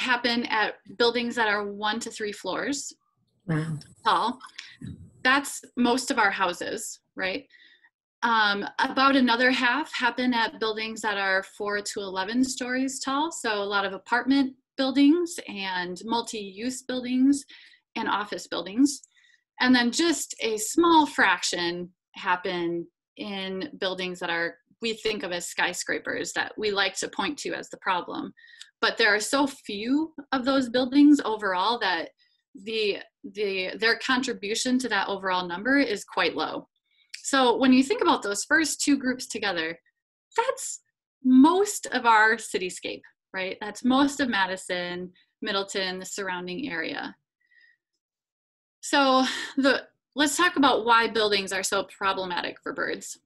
happen at buildings that are 1 to 3 floors tall. That's most of our houses, right? About another half happen at buildings that are 4 to 11 stories tall. So a lot of apartment buildings and multi-use buildings and office buildings. And then just a small fraction happen in buildings that we think of as skyscrapers that we like to point to as the problem. But there are so few of those buildings overall that their contribution to that overall number is quite low. So when you think about those first two groups together, that's most of our cityscape, right? That's most of Madison, Middleton, the surrounding area. So let's talk about why buildings are so problematic for birds.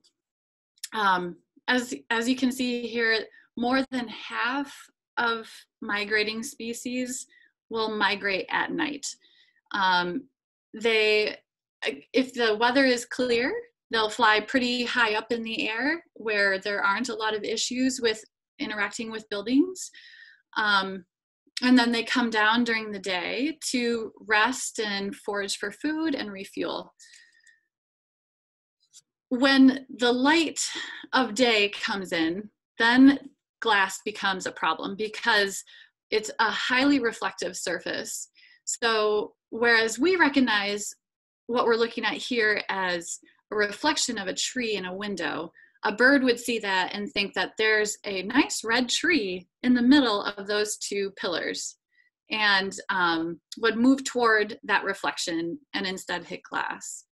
As you can see here, more than half of migrating species will migrate at night. If the weather is clear, they'll fly pretty high up in the air where there aren't a lot of issues with interacting with buildings. And then they come down during the day to rest and forage for food and refuel. When the light of day comes in, then glass becomes a problem because it's a highly reflective surface. So whereas we recognize what we're looking at here as a reflection of a tree in a window, a bird would see that and think that there's a nice red tree in the middle of those two pillars, and would move toward that reflection and instead hit glass.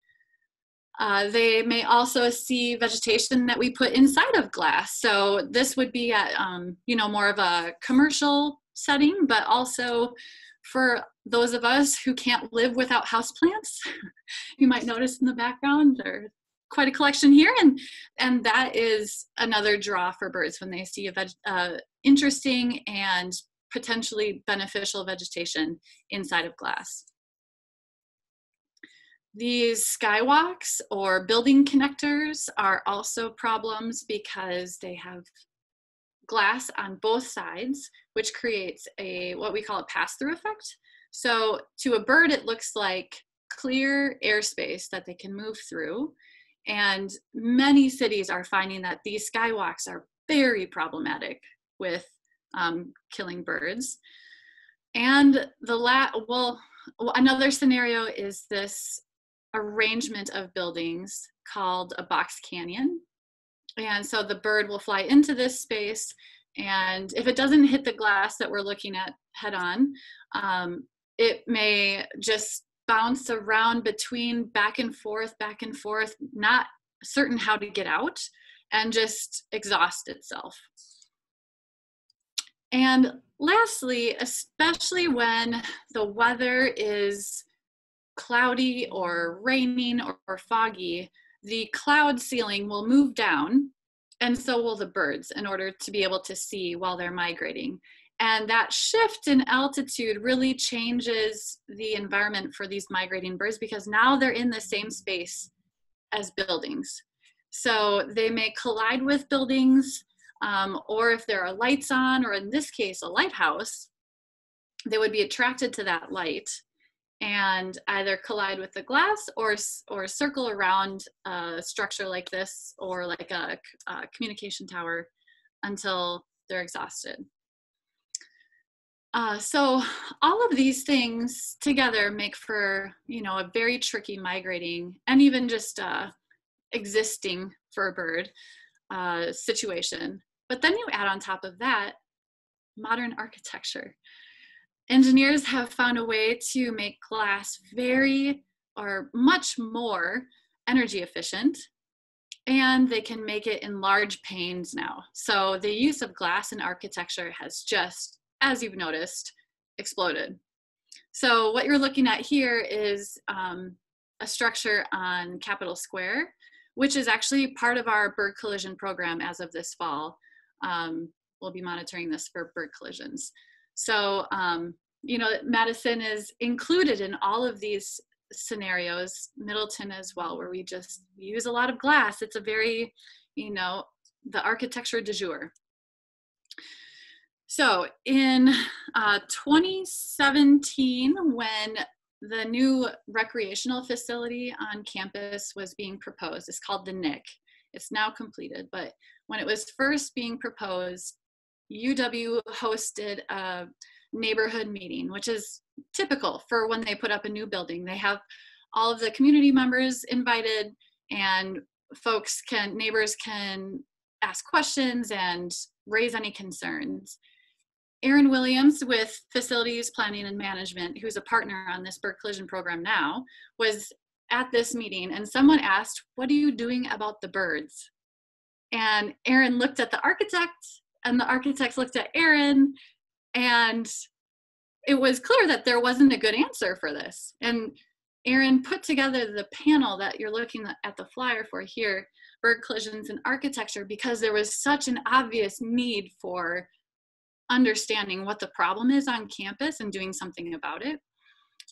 They may also see vegetation that we put inside of glass. So this would be at more of a commercial setting, but also for those of us who can't live without houseplants. You might notice in the background there's quite a collection here, and that is another draw for birds when they see interesting and potentially beneficial vegetation inside of glass. These skywalks or building connectors are also problems because they have glass on both sides, which creates what we call a pass-through effect. So to a bird, it looks like clear airspace that they can move through. And many cities are finding that these skywalks are very problematic with killing birds. And another scenario is this arrangement of buildings called a box canyon. And so the bird will fly into this space, and if it doesn't hit the glass that we're looking at head on, it may just bounce around between back and forth, not certain how to get out, and just exhaust itself. And lastly, especially when the weather is cloudy or raining or foggy, the cloud ceiling will move down, and so will the birds, in order to be able to see while they're migrating. And that shift in altitude really changes the environment for these migrating birds, because now they're in the same space as buildings. So they may collide with buildings, or if there are lights on, or in this case, a lighthouse, they would be attracted to that light and either collide with the glass or circle around a structure like this, or like a communication tower, until they're exhausted. So all of these things together make for, a very tricky migrating and even just existing for a bird situation. But then you add on top of that modern architecture. Engineers have found a way to make glass much more energy efficient, and they can make it in large panes now. So the use of glass in architecture has just, as you've noticed, exploded. So what you're looking at here is a structure on Capitol Square, which is actually part of our bird collision program as of this fall. We'll be monitoring this for bird collisions. So, Madison is included in all of these scenarios, Middleton as well, where we use a lot of glass. It's a very, the architecture du jour. So in 2017, when the new recreational facility on campus was being proposed, it's called the NIC. It's now completed, but when it was first being proposed, UW hosted a neighborhood meeting, which is typical for when they put up a new building. They have all of the community members invited, and neighbors can ask questions and raise any concerns. Erin Williams with Facilities Planning and Management, who's a partner on this bird collision program now, was at this meeting, and someone asked, "What are you doing about the birds?" And Erin looked at the architect, and the architects looked at Erin, and it was clear that there wasn't a good answer for this. And Erin put together the panel that you're looking at the flyer for here, bird collisions in architecture, because there was such an obvious need for understanding what the problem is on campus and doing something about it.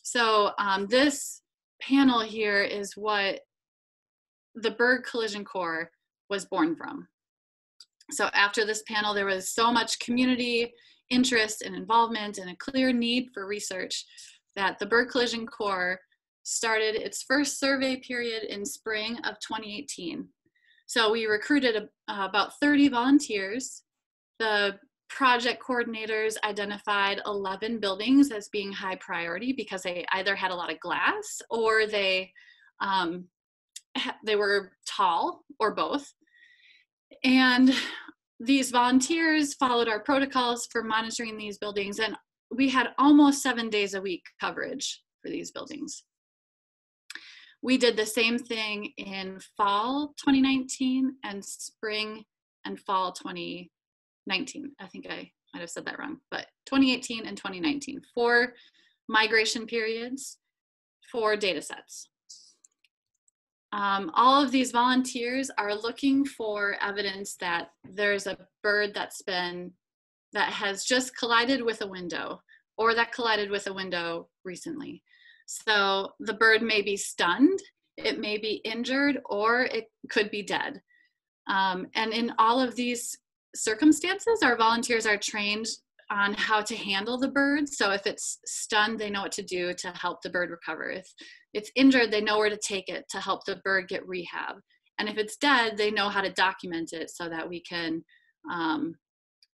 So this panel here is what the bird collision core was born from. So after this panel, there was so much community interest and involvement and a clear need for research that the bird collision core started its first survey period in spring of 2018. So we recruited about 30 volunteers. The project coordinators identified 11 buildings as being high priority because they either had a lot of glass or they were tall, or both. And these volunteers followed our protocols for monitoring these buildings, and we had almost 7 days a week coverage for these buildings. We did the same thing in fall 2019 and spring and fall 2019. I think I might have said that wrong, but 2018 and 2019, 4 migration periods, 4 data sets. All of these volunteers are looking for evidence that there's a bird that has just collided with a window, or that collided with a window recently. So the bird may be stunned, it may be injured, or it could be dead. And in all of these circumstances, our volunteers are trained on how to handle the bird. So if it's stunned, they know what to do to help the bird recover. If it's injured, they know where to take it to help the bird get rehab. And if it's dead, they know how to document it so that we can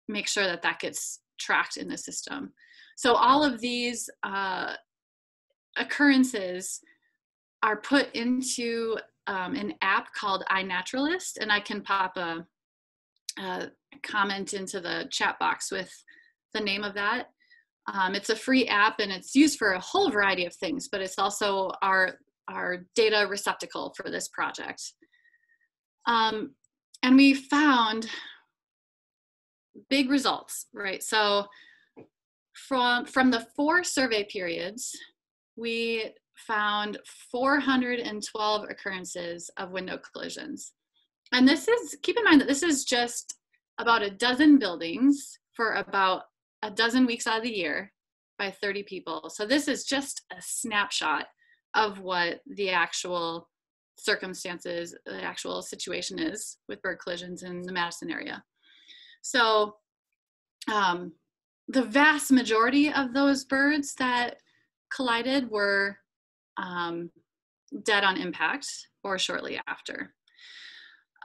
make sure that that gets tracked in the system. So all of these occurrences are put into an app called iNaturalist, and I can pop a comment into the chat box with the name of that. It's a free app, and it's used for a whole variety of things, but it's also our data receptacle for this project. And we found big results, right? So from the 4 survey periods, we found 412 occurrences of window collisions. And this is, keep in mind that this is just about a dozen buildings for about a dozen weeks out of the year by 30 people. So this is just a snapshot of what the actual circumstances, the actual situation is with bird collisions in the Madison area. So the vast majority of those birds that collided were dead on impact or shortly after.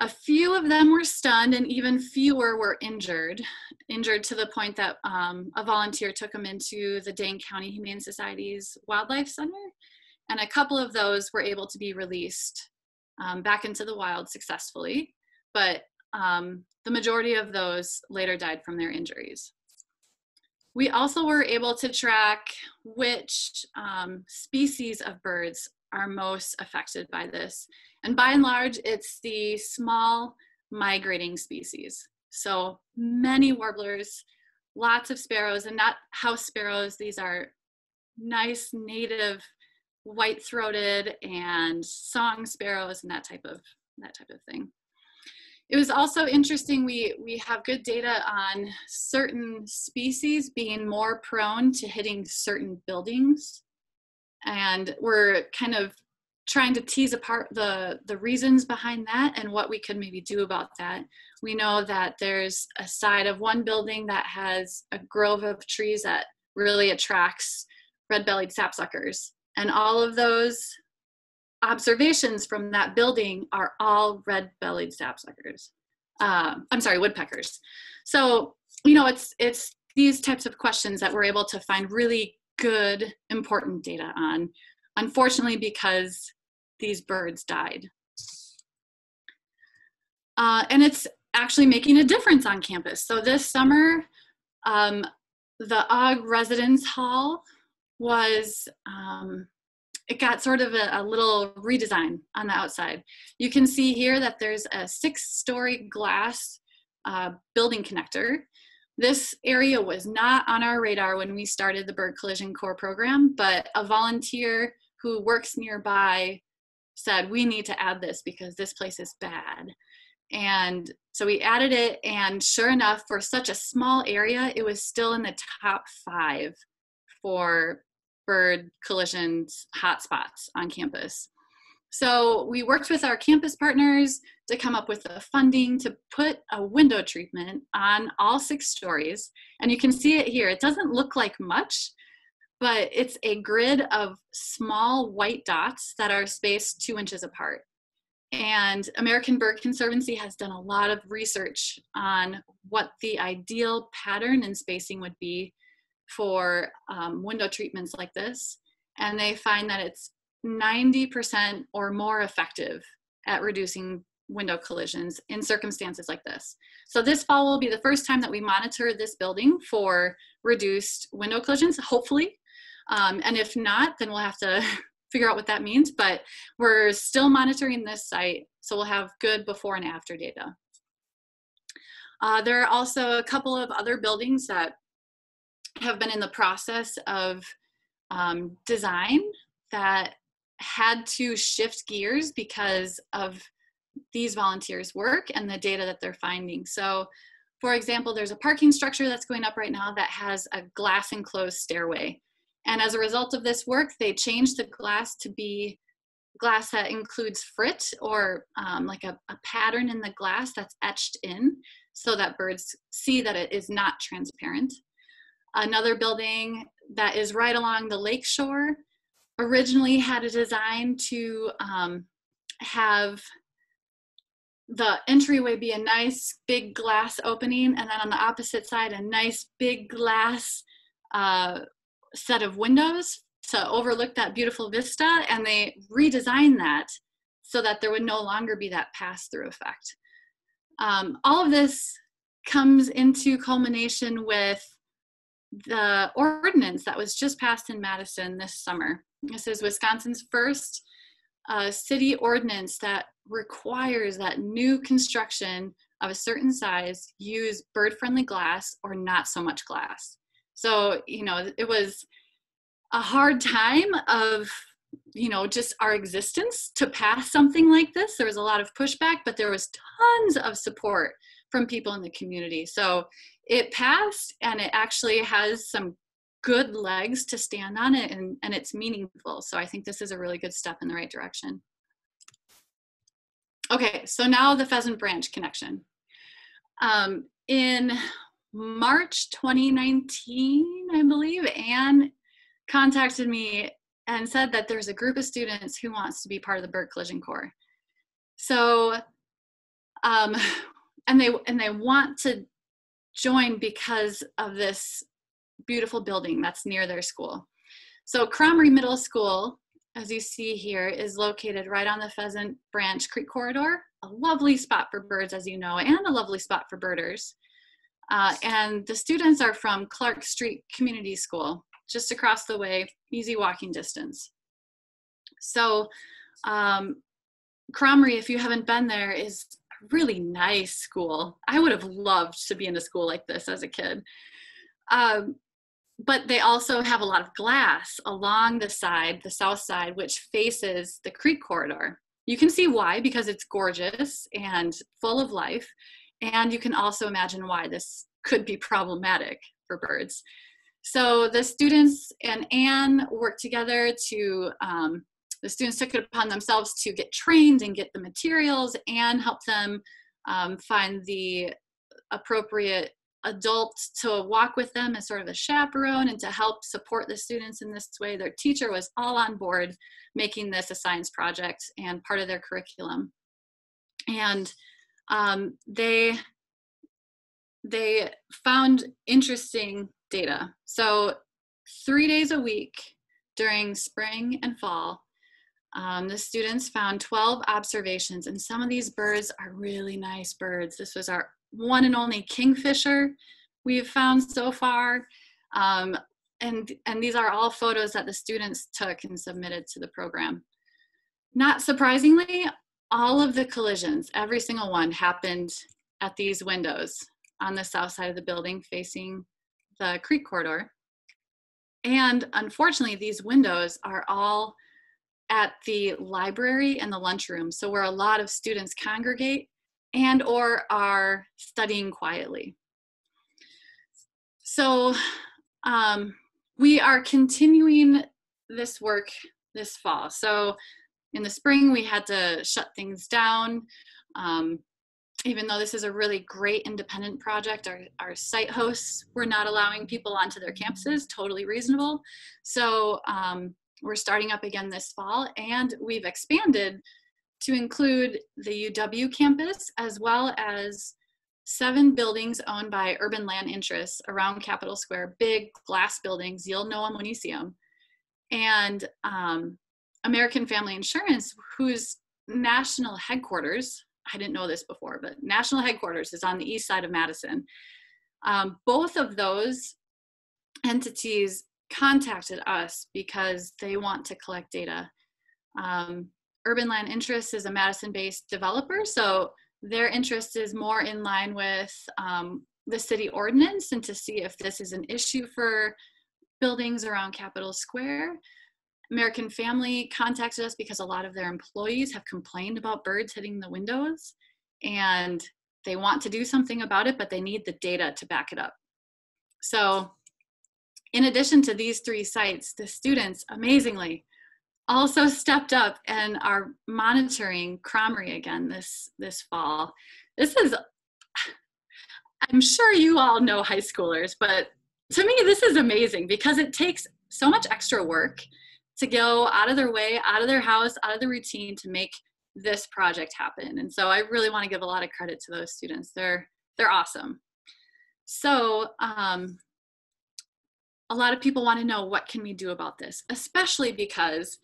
A few of them were stunned, and even fewer were injured to the point that a volunteer took them into the Dane County Humane Society's Wildlife Center, and a couple of those were able to be released back into the wild successfully, but the majority of those later died from their injuries. We also were able to track which species of birds are most affected by this. And by and large, it's the small migrating species. So many warblers, lots of sparrows, and not house sparrows. These are nice native white-throated and song sparrows and that type of thing. It was also interesting, we have good data on certain species being more prone to hitting certain buildings. And we're kind of trying to tease apart the reasons behind that and what we could maybe do about that. We know that there's a side of one building that has a grove of trees that really attracts red-bellied sapsuckers. And all of those observations from that building are all red-bellied sapsuckers. I'm sorry, woodpeckers. So, you know, it's these types of questions that we're able to find really good, important data on, unfortunately, because these birds died. And it's actually making a difference on campus. So this summer, the Ogg Residence Hall was, it got sort of a little redesign on the outside. You can see here that there's a 6-story glass building connector. This area was not on our radar when we started the Bird Collision Core program, but a volunteer who works nearby said, we need to add this because this place is bad. And so we added it, and sure enough, for such a small area, it was still in the top 5 for bird collisions hotspots on campus. So we worked with our campus partners to come up with the funding to put a window treatment on all 6 stories. And you can see it here. It doesn't look like much, but it's a grid of small white dots that are spaced 2 inches apart. And American Bird Conservancy has done a lot of research on what the ideal pattern and spacing would be for window treatments like this. And they find that it's 90% or more effective at reducing window collisions in circumstances like this. So this fall will be the first time that we monitor this building for reduced window collisions, hopefully. And if not, then we'll have to figure out what that means, but we're still monitoring this site, so we'll have good before and after data. There are also a couple of other buildings that have been in the process of design that had to shift gears because of these volunteers' work and the data that they're finding. So, for example, there's a parking structure that's going up right now that has a glass enclosed stairway. And as a result of this work, they changed the glass to be glass that includes frit, or like a pattern in the glass that's etched in so that birds see that it is not transparent. Another building that is right along the lake shore originally had a design to have the entryway be a nice big glass opening, and then on the opposite side, a nice big glass set of windows to overlook that beautiful vista. And they redesigned that so that there would no longer be that pass-through effect. All of this comes into culmination with the ordinance that was just passed in Madison this summer. This is Wisconsin's first city ordinance that requires that new construction of a certain size use bird-friendly glass or not so much glass. So, you know, it was a hard time of, you know, just our existence to pass something like this. There was a lot of pushback, but there was tons of support from people in the community. So it passed, and it actually has some good legs to stand on it, and it's meaningful. So I think this is a really good step in the right direction. Okay, so now the Pheasant Branch connection. In March 2019, I believe, Anne contacted me and said that there's a group of students who wants to be part of the Bird Collision Core. So, and they want to join because of this beautiful building that's near their school. So Kromrey Middle School, as you see here, is located right on the Pheasant Branch Creek Corridor, a lovely spot for birds, as you know, and a lovely spot for birders. And the students are from Clark Street Community School, just across the way, easy walking distance. So Kromrey, if you haven't been there, is a really nice school. I would have loved to be in a school like this as a kid. But they also have a lot of glass along the side, the south side, which faces the creek corridor. You can see why, because it's gorgeous and full of life. And you can also imagine why this could be problematic for birds. So the students and Anne worked together to the students took it upon themselves to get trained and get the materials and help them find the appropriate adult to walk with them as sort of a chaperone and to help support the students in this way. Their teacher was all on board making this a science project and part of their curriculum. And they found interesting data. So 3 days a week during spring and fall, the students found 12 observations, and some of these birds are really nice birds. This was our one and only kingfisher we've found so far. And these are all photos that the students took and submitted to the program. Not surprisingly, all of the collisions, every single one, happened at these windows on the south side of the building facing the creek corridor. And unfortunately, these windows are all at the library and the lunchroom, so where a lot of students congregate and or are studying quietly. So we are continuing this work this fall. So in the spring, we had to shut things down. Even though this is a really great independent project, our site hosts were not allowing people onto their campuses, totally reasonable. So we're starting up again this fall, and we've expanded to include the UW campus, as well as 7 buildings owned by urban land interests around Capitol Square, big glass buildings. You'll know them when you see them. And American Family Insurance, whose national headquarters, I didn't know this before, but national headquarters is on the east side of Madison. Both of those entities contacted us because they want to collect data. Urban Land Interest is a Madison-based developer, so their interest is more in line with the city ordinance and to see if this is an issue for buildings around Capitol Square. American Family contacted us because a lot of their employees have complained about birds hitting the windows, and they want to do something about it, but they need the data to back it up. So in addition to these 3 sites, the students amazingly also stepped up and are monitoring Kromrey again this fall. This is, I'm sure you all know high schoolers, but to me this is amazing because it takes so much extra work to go out of their way, out of their house, out of the routine to make this project happen. And so I really want to give a lot of credit to those students. They're awesome. So a lot of people want to know, what can we do about this? Especially because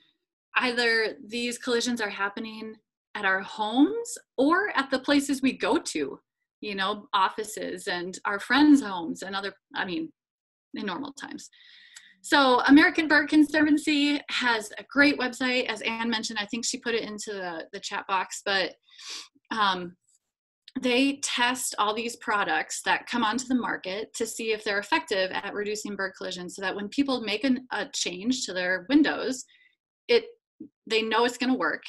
either these collisions are happening at our homes or at the places we go to, you know, offices and our friends' homes and other, I mean, in normal times. So American Bird Conservancy has a great website, as Anne mentioned. I think she put it into the chat box, but they test all these products that come onto the market to see if they're effective at reducing bird collisions, so that when people make a change to their windows, they know it's going to work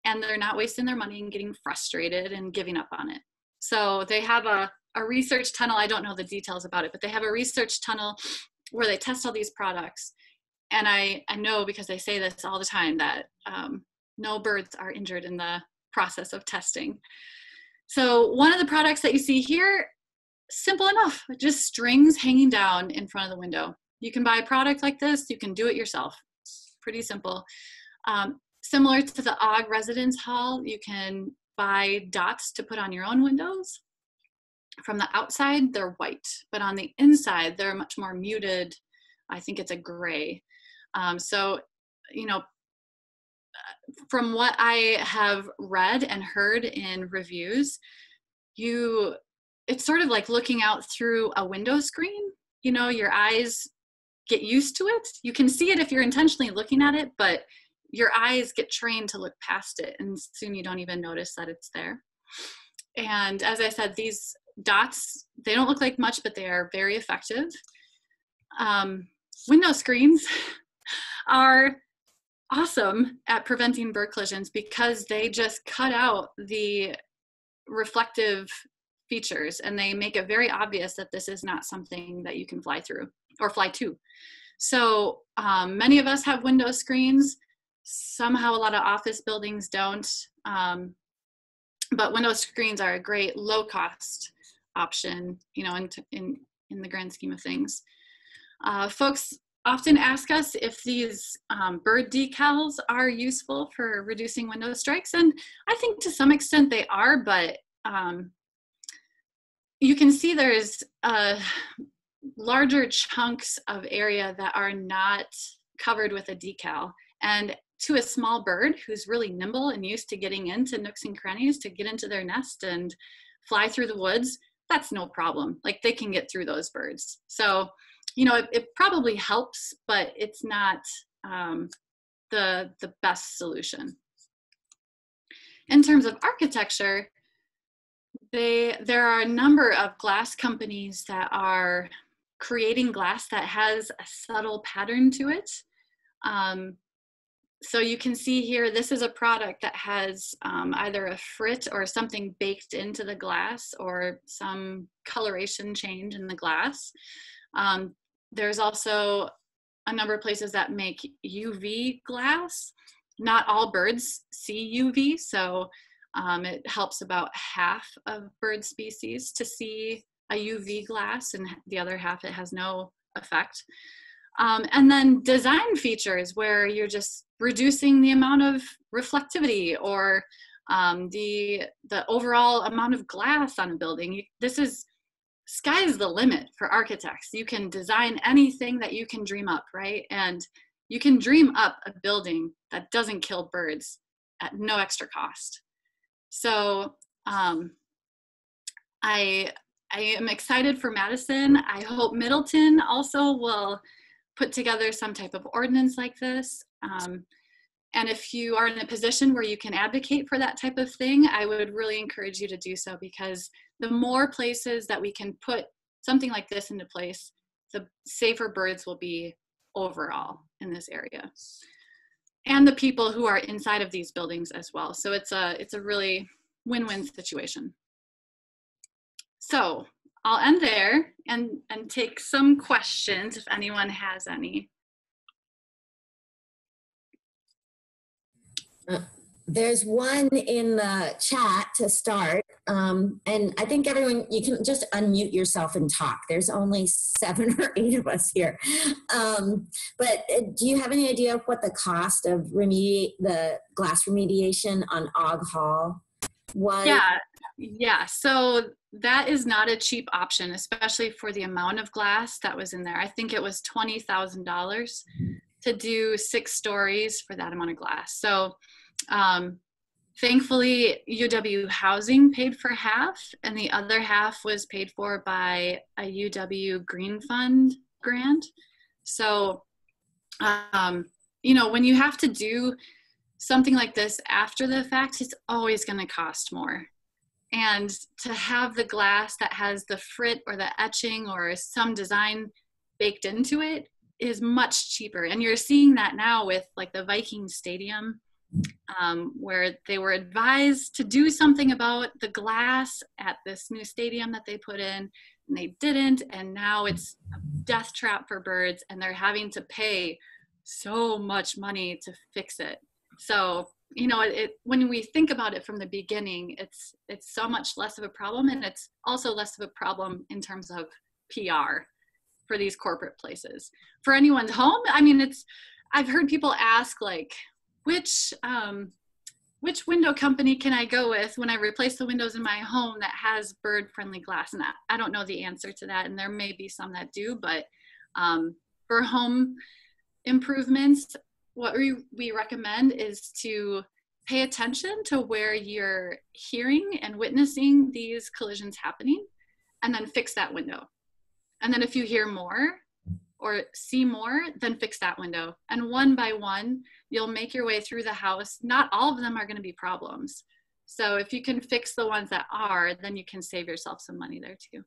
and they're not wasting their money and getting frustrated and giving up on it. So they have a research tunnel. I don't know the details about it, but they have a research tunnel where they test all these products. And I know, because they say this all the time, that no birds are injured in the process of testing. So one of the products that you see here, simple enough, just strings hanging down in front of the window. You can buy a product like this, you can do it yourself. Pretty simple. Similar to the OG Residence Hall, you can buy dots to put on your own windows. From the outside, they're white, but on the inside, they're much more muted. I think it's a gray. So, you know, from what I have read and heard in reviews, it's sort of like looking out through a window screen. You know, your eyes get used to it. You can see it if you're intentionally looking at it, but your eyes get trained to look past it, and soon you don't even notice that it's there. And as I said, these dots, they don't look like much, but they are very effective. Window screens are awesome at preventing bird collisions because they just cut out the reflective features and they make it very obvious that this is not something that you can fly through or fly to. So many of us have window screens. Somehow a lot of office buildings don't. But window screens are a great low-cost option, you know, in the grand scheme of things. Folks often ask us if these bird decals are useful for reducing window strikes, and I think to some extent they are, but you can see there's larger chunks of area that are not covered with a decal, and to a small bird who's really nimble and used to getting into nooks and crannies to get into their nest and fly through the woods, that's no problem. Like, they can get through those birds. So, you know, it probably helps, but it's not the best solution. In terms of architecture, there are a number of glass companies that are creating glass that has a subtle pattern to it. So you can see here, this is a product that has either a frit or something baked into the glass or some coloration change in the glass. There's also a number of places that make UV glass. Not all birds see UV, so it helps about half of bird species to see a UV glass, and the other half it has no effect. And then design features where you're just reducing the amount of reflectivity or the overall amount of glass on a building. This is, sky's the limit for architects. You can design anything that you can dream up, right? And you can dream up a building that doesn't kill birds at no extra cost. So I am excited for Madison. I hope Middleton also will put together some type of ordinance like this. And if you are in a position where you can advocate for that type of thing, I would really encourage you to do so, because the more places that we can put something like this into place, the safer birds will be overall in this area. And the people who are inside of these buildings as well. So it's a really win-win situation. So I'll end there and take some questions if anyone has any. There's one in the chat to start, and I think everyone, you can just unmute yourself and talk. There's only 7 or 8 of us here. But do you have any idea of what the cost of the glass remediation on Ogg Hall was? Yeah, so that is not a cheap option, especially for the amount of glass that was in there. I think it was $20,000 to do 6 stories for that amount of glass. So thankfully, UW Housing paid for half, and the other half was paid for by a UW Green Fund grant. So, you know, when you have to do something like this after the fact, it's always going to cost more. And to have the glass that has the frit or the etching or some design baked into it is much cheaper. And you're seeing that now with like the Viking Stadium, where they were advised to do something about the glass at this new stadium that they put in, and they didn't, and now it's a death trap for birds, and they're having to pay so much money to fix it. So, you know, when we think about it from the beginning, it's so much less of a problem, and it's also less of a problem in terms of PR for these corporate places. For anyone's home, I mean, I've heard people ask, like, which window company can I go with when I replace the windows in my home that has bird-friendly glass? And I don't know the answer to that, and there may be some that do, but for home improvements, what we recommend is to pay attention to where you're hearing and witnessing these collisions happening, and then fix that window. And then if you hear more or see more, then fix that window. And one by one, you'll make your way through the house. Not all of them are going to be problems. So if you can fix the ones that are, then you can save yourself some money there too.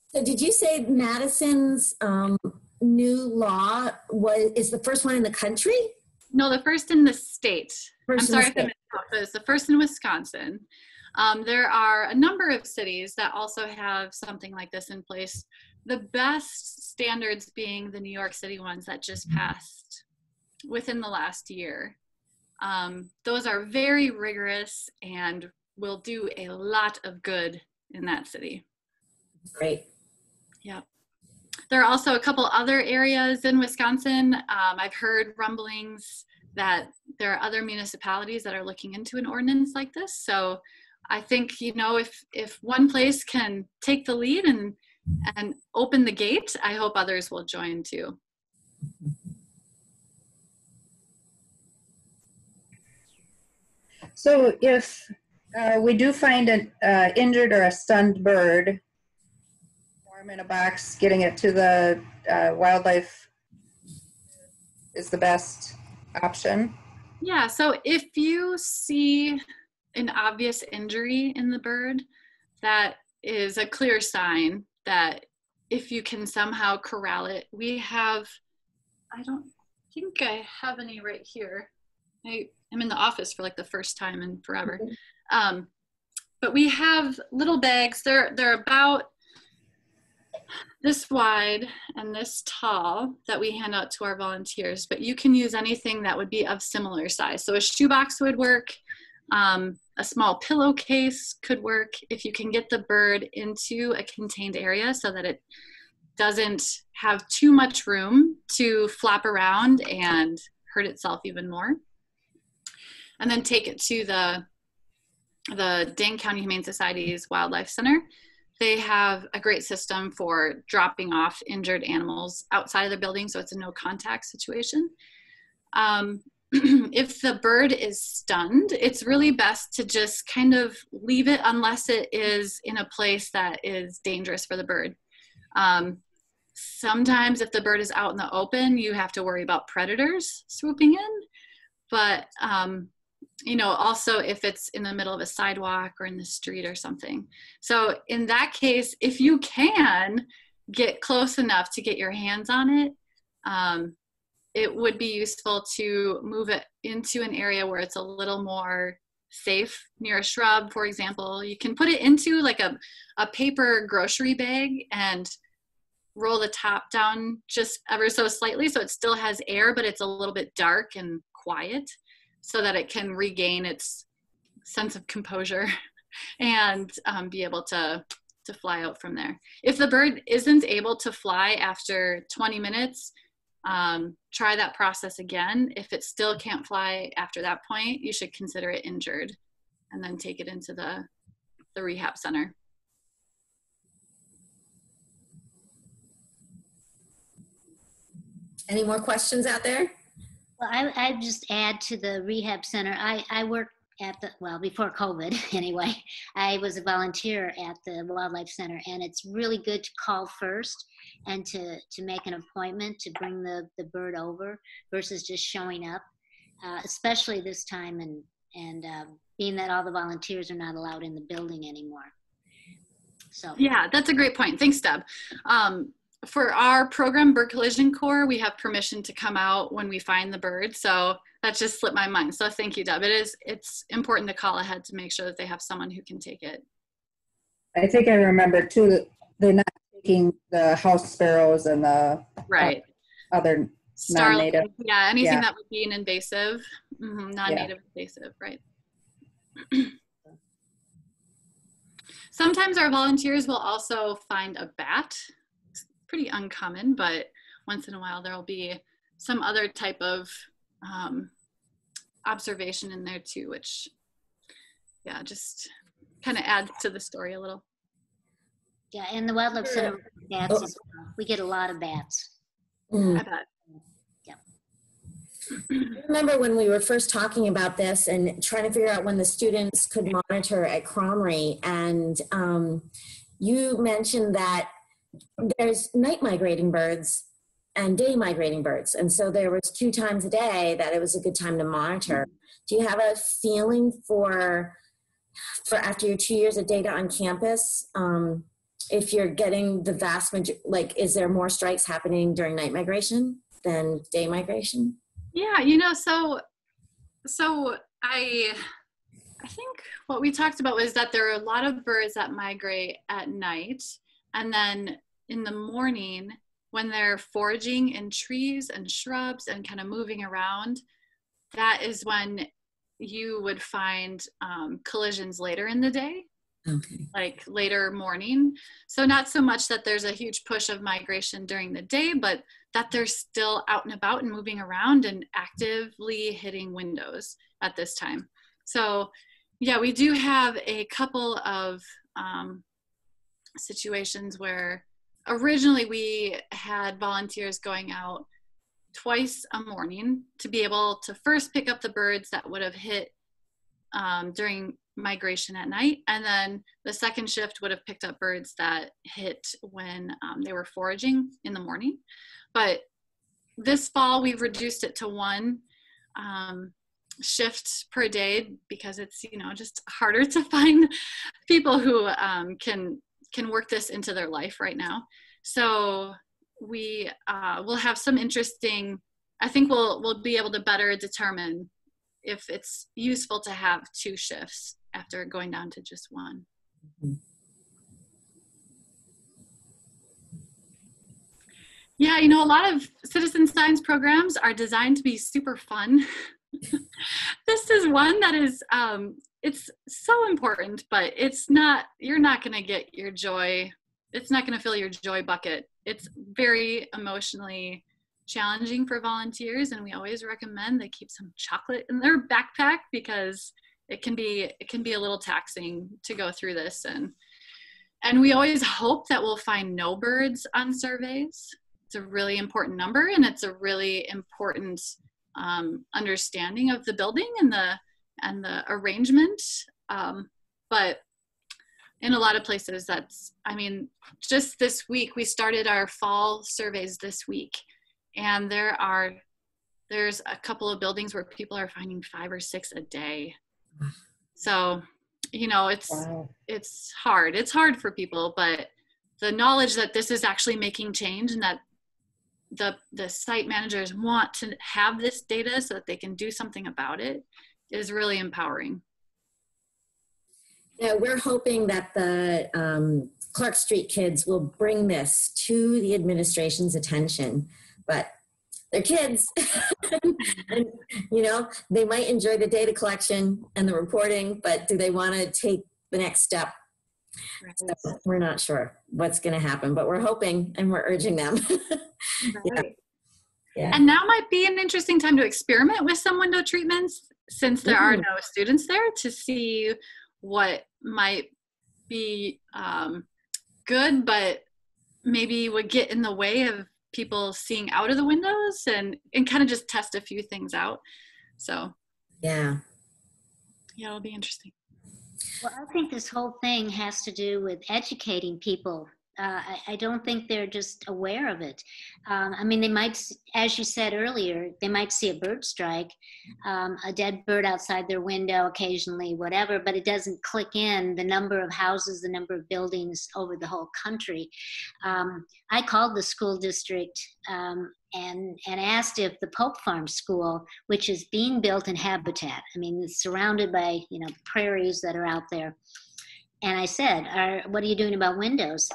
So did you say Madison's new law is the first one in the country? No, the first in the state. I'm sorry if I missed out, but it's the first in Wisconsin. There are a number of cities that also have something like this in place. The best standards being the New York City ones that just passed within the last year. Those are very rigorous and will do a lot of good in that city. Great. Yeah. There are also a couple other areas in Wisconsin. I've heard rumblings that there are other municipalities that are looking into an ordinance like this. So I think, you know, if one place can take the lead and open the gate, I hope others will join too. So if we do find an injured or a stunned bird, form in a box, getting it to the wildlife is the best option. Yeah, so if you see an obvious injury in the bird, that is a clear sign that if you can somehow corral it, we have, I don't think I have any right here. I'm in the office for like the first time in forever. But we have little bags, they're about this wide and this tall that we hand out to our volunteers, but you can use anything that would be of similar size. So a shoebox would work, a small pillowcase could work if you can get the bird into a contained area so that it doesn't have too much room to flap around and hurt itself even more. And then take it to the Dane County Humane Society's Wildlife Center. They have a great system for dropping off injured animals outside of the building, so it's a no contact situation. If the bird is stunned, it's really best to just kind of leave it unless it is in a place that is dangerous for the bird. Sometimes if the bird is out in the open, you have to worry about predators swooping in, but you know, also if it's in the middle of a sidewalk or in the street or something. So in that case, if you can get close enough to get your hands on it, it would be useful to move it into an area where it's a little more safe, near a shrub, for example. You can put it into like a paper grocery bag and roll the top down just ever so slightly so it still has air, but it's a little bit dark and quiet, so that it can regain its sense of composure and be able to fly out from there. If the bird isn't able to fly after 20 minutes, try that process again. If it still can't fly after that point, you should consider it injured and then take it into the rehab center. Any more questions out there? Well, I just add to the rehab center. I work at the, well, before COVID anyway, I was a volunteer at the Wildlife Center, and it's really good to call first and to make an appointment to bring the bird over versus just showing up, especially this time and being that all the volunteers are not allowed in the building anymore. So yeah, that's a great point. Thanks, Deb. For our program, Bird Collision Corps, we have permission to come out when we find the bird. So that just slipped my mind. So thank you, Deb. It's important to call ahead to make sure that they have someone who can take it. I think I remember too that they're not taking the house sparrows and the right other non-native. Yeah, anything that would be an invasive, non-native invasive, right? Sometimes our volunteers will also find a bat. Pretty uncommon, but once in a while there'll be some other type of observation in there too, which just kind of adds to the story a little. Yeah, and the Wildlife Center bats as well. We get a lot of bats. I bet. Yeah. I remember when we were first talking about this and trying to figure out when the students could monitor at Kromrey, and you mentioned that there's night migrating birds and day migrating birds. And so there was 2 times a day that it was a good time to monitor. Do you have a feeling for after your 2 years of data on campus, if you're getting the vast majority, like, is there more strikes happening during night migration than day migration? Yeah, you know, so I think what we talked about was that there are a lot of birds that migrate at night, and then in the morning when they're foraging in trees and shrubs and kind of moving around, that is when you would find collisions later in the day. Okay. Like later morning. So not so much that there's a huge push of migration during the day, but that they're still out and about and moving around and actively hitting windows at this time. So yeah, we do have a couple of situations where originally we had volunteers going out twice a morning to be able to first pick up the birds that would have hit during migration at night, and then the second shift would have picked up birds that hit when they were foraging in the morning. But this fall we've reduced it to one shift per day because it's, you know, just harder to find people who can work this into their life right now. So we will have some interesting, I think we'll be able to better determine if it's useful to have two shifts after going down to just one. Mm-hmm. Yeah, you know, a lot of citizen science programs are designed to be super fun. This is one that is, it's so important, but it's not, you're not going to get your joy. It's not going to fill your joy bucket. It's very emotionally challenging for volunteers, and we always recommend they keep some chocolate in their backpack because it can be a little taxing to go through this, and we always hope that we'll find no birds on surveys. It's a really important number, and it's a really important understanding of the building and the arrangement. But in a lot of places, that's, I mean, just this week we started our fall surveys this week, and there's a couple of buildings where people are finding 5 or 6 a day. So, you know, it's hard. It's hard for people, but the knowledge that this is actually making change and that the site managers want to have this data so that they can do something about it is really empowering. Yeah, we're hoping that the Clark Street kids will bring this to the administration's attention, but they're kids. And, you know, they might enjoy the data collection and the reporting, but do they want to take the next step? Right. So we're not sure what's going to happen, but we're hoping and we're urging them. Right. Yeah. And now might be an interesting time to experiment with some window treatments since there are no students there, to see what might be good, but maybe would get in the way of people seeing out of the windows, and kind of just test a few things out. So yeah, it'll be interesting. Well, I think this whole thing has to do with educating people. I don't think they're just aware of it. I mean, they might, as you said earlier, they might see a bird strike, a dead bird outside their window occasionally, whatever, but it doesn't click in the number of houses, the number of buildings over the whole country. I called the school district and asked if the Pope Farm School, which is being built in habitat, I mean, it's surrounded by, you know, prairies that are out there. And I said, what are you doing about windows?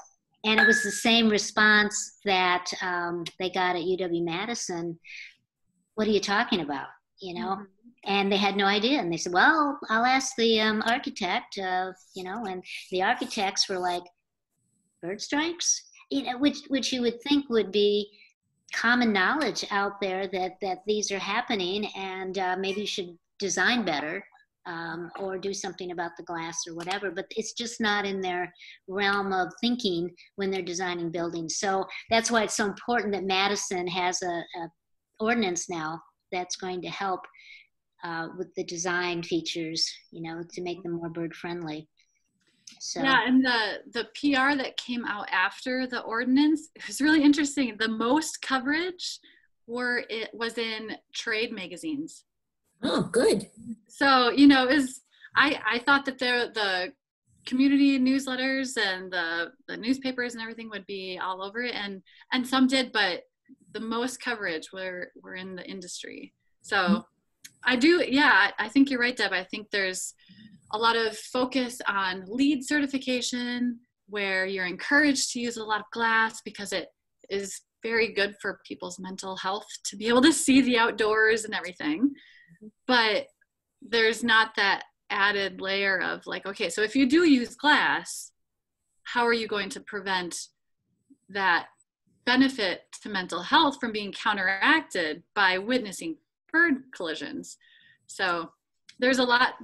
And it was the same response that they got at UW-Madison. What are you talking about? You know, and they had no idea. And they said, well, I'll ask the architect, you know, and the architects were like, bird strikes? You know, which you would think would be common knowledge out there that these are happening, and maybe you should design better. Or do something about the glass or whatever, but it's just not in their realm of thinking when they're designing buildings. So that's why it's so important that Madison has a ordinance now that's going to help with the design features, you know, to make them more bird friendly. So. Yeah, and the PR that came out after the ordinance was really interesting. The most coverage was in trade magazines. Oh, good. So, you know, I thought that the community newsletters and the newspapers and everything would be all over it, and some did, but the most coverage were in the industry. So I think you're right, Deb. I think there's a lot of focus on LEED certification, where you're encouraged to use a lot of glass because it is very good for people's mental health to be able to see the outdoors and everything. But there's not that added layer of like, okay, so if you do use glass, how are you going to prevent that benefit to mental health from being counteracted by witnessing bird collisions? So there's a lot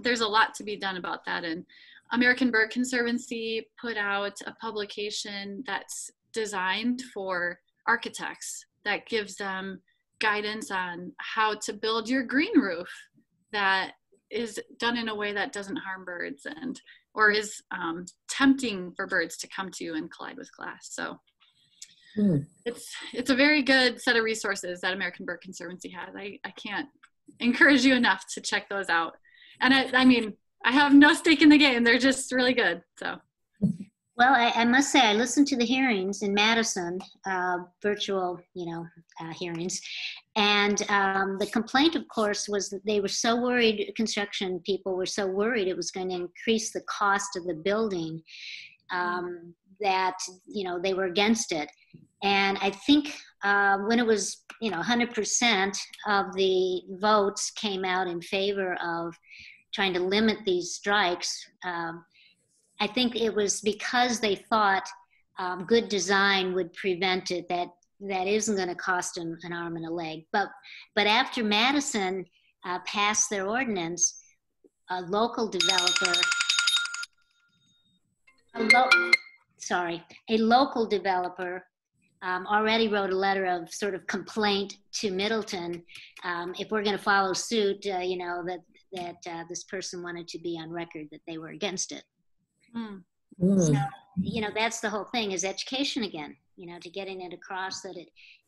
to be done about that. And American Bird Conservancy put out a publication that's designed for architects that gives them guidance on how to build your green roof that is done in a way that doesn't harm birds and or is tempting for birds to come to you and collide with glass. So it's a very good set of resources that American Bird Conservancy has. I can't encourage you enough to check those out. And I mean, I have no stake in the game. They're just really good. So. Well, I must say I listened to the hearings in Madison, virtual, hearings, and the complaint, of course, was that they were so worried. Construction people were so worried it was going to increase the cost of the building that they were against it. And I think when it was 100% of the votes came out in favor of trying to limit these strikes. I think it was because they thought good design would prevent it. That isn't going to cost them an arm and a leg. But after Madison passed their ordinance, a local developer already wrote a letter of sort of complaint to Middleton. If we're going to follow suit, that this person wanted to be on record that they were against it. So, that's the whole thing, is education again, to getting it across that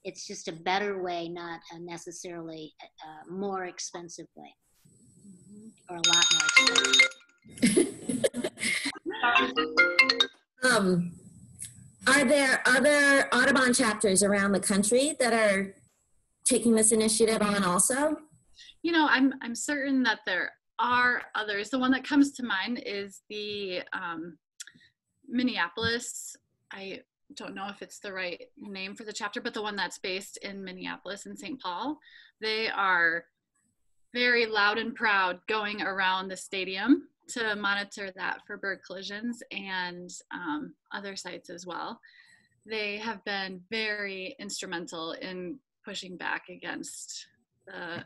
it's just a better way, not necessarily a more expensive way, or a lot more expensive. Are there other Audubon chapters around the country that are taking this initiative on also? I'm certain that there are others. The one that comes to mind is the Minneapolis. I don't know if it's the right name for the chapter, but the one that's based in Minneapolis and St. Paul. They are very loud and proud going around the stadium to monitor that for bird collisions, and other sites as well. They have been very instrumental in pushing back against the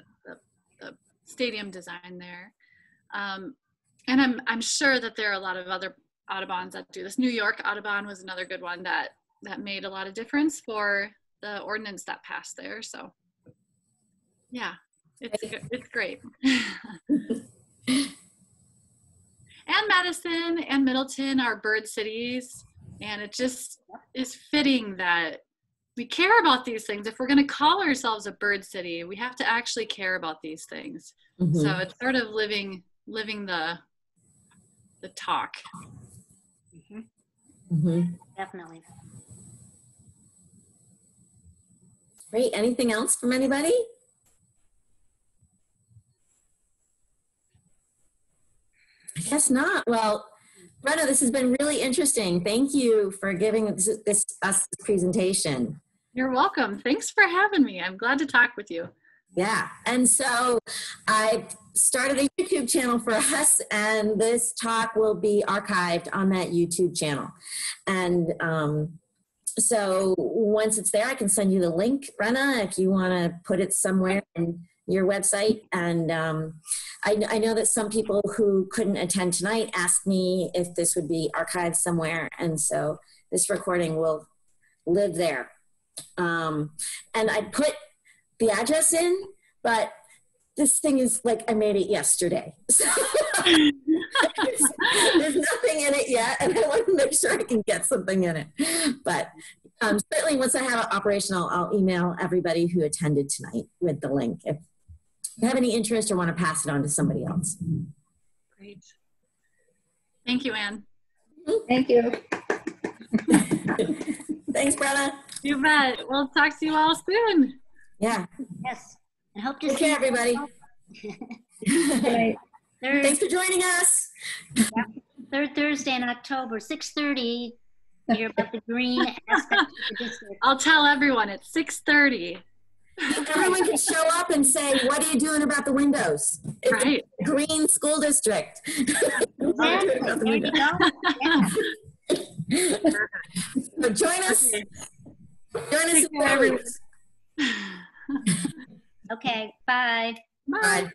stadium design there. And I'm sure that there are a lot of other Audubons that do this. New York Audubon was another good one that made a lot of difference for the ordinance that passed there. So yeah, it's great. And Madison and Middleton are bird cities, and it just is fitting that we care about these things. If we're going to call ourselves a bird city, we have to actually care about these things. So it's sort of living the talk. Definitely. Great. Anything else from anybody? I guess not. Well, Brenna, this has been really interesting. Thank you for giving us this presentation. You're welcome. Thanks for having me. I'm glad to talk with you. Yeah. And so I started a YouTube channel for us, and this talk will be archived on that YouTube channel. And so once it's there, I can send you the link, Brenna, if you want to put it somewhere in your website. And I know that some people who couldn't attend tonight asked me if this would be archived somewhere. And so this recording will live there. And I put the address in, but this thing is like, I made it yesterday. So there's nothing in it yet, and I want to make sure I can get something in it. But certainly once I have it operational, I'll email everybody who attended tonight with the link if you have any interest or want to pass it on to somebody else. Great. Thank you, Anne. Thank you. Thanks, Brenna. You bet. We'll talk to you all soon. Yeah. Yes. I hope to Take see care, everybody. Thanks for joining us. Third Thursday in October, 6:30. hear about the green aspect of the district. I'll tell everyone it's 6:30. Everyone can show up and say, what are you doing about the windows? It's Right. a green school district. Exactly. There you go. Yeah. So join us. Join us in 4 weeks. Okay, bye. Bye. Bye.